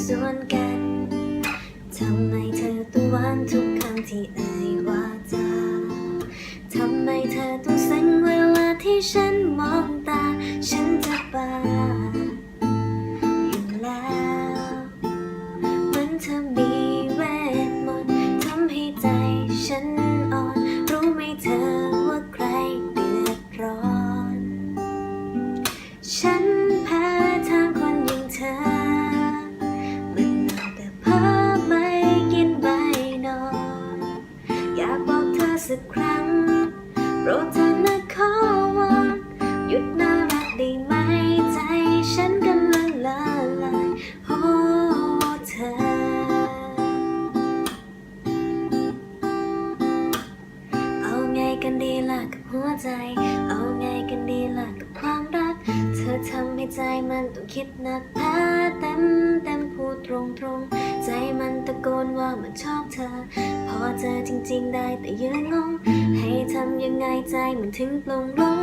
ส่วนกันทำไมเธอต้องหวานทุกครั้งที่เอ่ยว่าจาทำไมเธอต้องซึ้งเวลาที่ฉันมองตาฉันจะบ้าอยู่แล้วเหมือนเธอมีเวทมนต์ทำให้ใจฉันอ่อนรู้ไหมเธอว่าใครเดือดร้อนฉันแพ้ทางคนอย่างเธอมันเอาแต่เพ้อไม่กินไม่นอนอยากบอกเธอสักครั้งโปรดเธอนะขอวอนหยุดน่ารักได้ไหมใจฉันกำลังละลายโอ้เธอเอาไงกันดีล่ะกับหัวใจเอาไงกันดีล่ะกับความรักเธอทำให้ใจมันต้องคิดหนักแพ้เต็มพูดตรงใจมันตะโกนว่ามันชอบเธอพอเจอจริงๆได้แต่ยืนงงให้ทำยังไงใจมันถึงปลงลง